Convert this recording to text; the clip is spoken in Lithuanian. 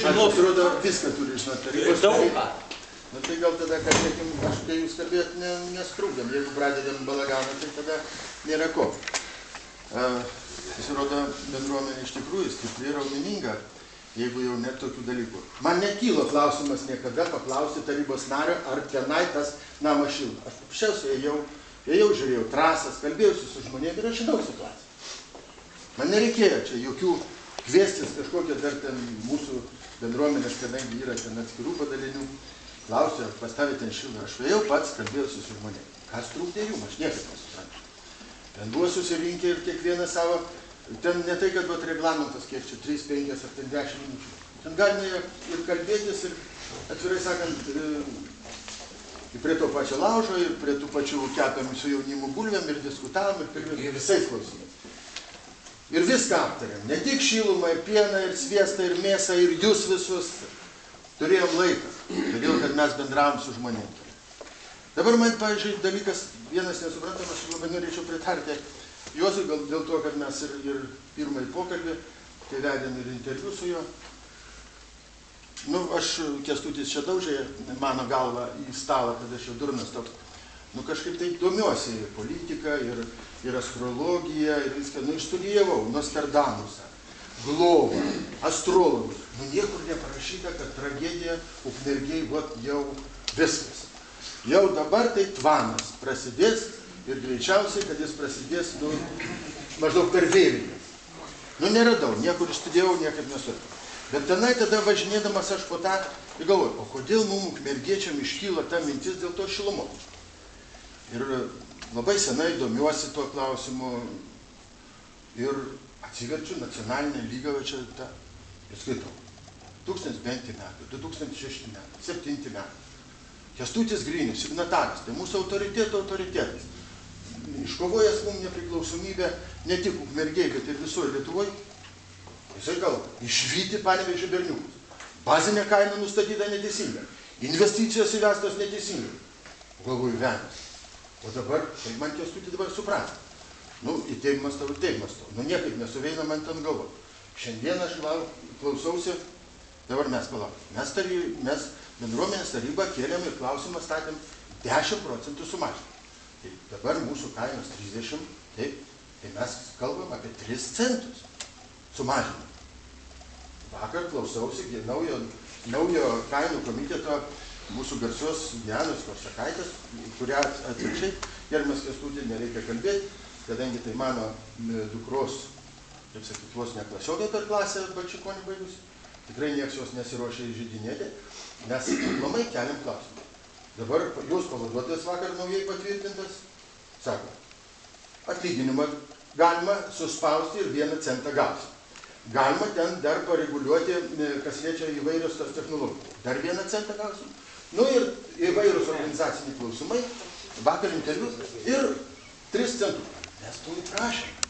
Atrodo, viską turi žinot tarybos. Daug ką. Na tai gal tada kalbėkim, kai jūs kalbėt, neskrūdam. Jeigu pradedam balaganą, tai tada nėra ko. Pasirodo, bendruomenė iš tikrųjų stipri ir raumeninga, jeigu jau net tokių dalykų. Man nekylo klausimas niekada paklausti tarybos nario, ar tenai tas namas šildo. Aš paprasčiausiai ėjau, žiūrėjau trasas, kalbėjausi su žmonėmis ir aš žinau situaciją. Man nereikėjo čia jokių kviestis kažkokią dar ten mūsų bendruomenės, kadangi yra ten atskirų padalinių, klausiu, ar pastavė ten šildą. Aš ėjau pats, kalbėjausi su žmonėmis. Kas trūkdė jums, aš niekaip nesuprantu. Ten buvo susirinkę ir kiekvieną savo, ten ne tai, kad buvo reglamentas, kiek čia, 3, 5 ar ten 10 minučių. Ten galime ir kalbėtis, ir atvirai sakant, ir prie to pačio laužo, ir prie tų pačių kepėm su jaunimu bulvėm, ir diskutavom, ir visais klausimais. Ir viską aptarėm, ne tik šilumą, ir pieną, ir sviestą, ir mėsą, ir jūs visus. Turėjom laiką, todėl, kad mes bendravom su žmonėmis. Dabar man, pavyzdžiui, dalykas vienas nesuprantamas, aš labai norėčiau pritarti Juozui, gal dėl to, kad mes ir pirmąjį pokalbį, kai vedėm ir interviu su juo. Aš, Kęstutis čia daužė mano galvą į stalą, kad aš jau durnas toks. Kažkaip taip domiuosi ir politiką, ir astrologiją, ir viską. Išstudijavau Nostradamusą, Glovą, astrologus. Niekur neparašyta, kad tragedija Ukmergėj jau viskas. Jau dabar tai tvanas prasidės ir greičiausiai, kad jis prasidės maždaug per vėlines. Neradau, niekur išstudijavau, niekaip nesupratau. Bet tenai tada važinėdamas aš po tą ir galvoju, o kodėl mums ukmergiečiam iškyla ta mintis dėl to šilumos? Ir labai senai domiuosi tuo klausimu ir atsiverčiu nacionalinę lygą, čia tą ir skaitau. 2005 metų, 2006 metų, 2007 metų. Kęstutis Grinius, signataras, tai mūsų autoritetas. Iškovojęs mums nepriklausomybę ne tik Ukmergėj, bet ir visoje Lietuvoje. Jisai kalba, išvyti Panevėžio berniukus. Bazinė kaina nustatyta neteisinga. Investicijos įvestos neteisingai. Galvoju, velnias. O dabar, tai man Kęstutį dabar supranta. Į taip mąstau, niekaip nesuveina man ten galvo. Šiandien aš klausausi, dabar mes palaukim. Mes bendruomenės tarybą kėlėm ir klausimą statėm 10% sumažinti. Tai dabar mūsų kainos 30, taip, tai mes kalbam apie 3 centus sumažinimą. Vakar klausausi naujo kainų komiteto mūsų garsios Dianos Korsakaitės, kurią atvirkščiai, gerbiamas Kęstutį, nereikia kalbėti, kadangi tai mano dukros, kaip sakyt, vos neklasiokai per klasę Balčikonį baigusi. Tikrai nieks jos nesiruošia įžeidinėti, mes aplamai keliam klausimą. Dabar jūs pavaduotojas vakar naujai patvirtintas, sako, atlyginimą galima suspausti ir 1 centą gausi. Galima ten dar pareguliuoti, kas liečia įvairios tos technologijos. Dar 1 centą gausim. Ir įvairios organizaciniai klausimai, vakar interviu ir 3 centų. Mes to įprašėm.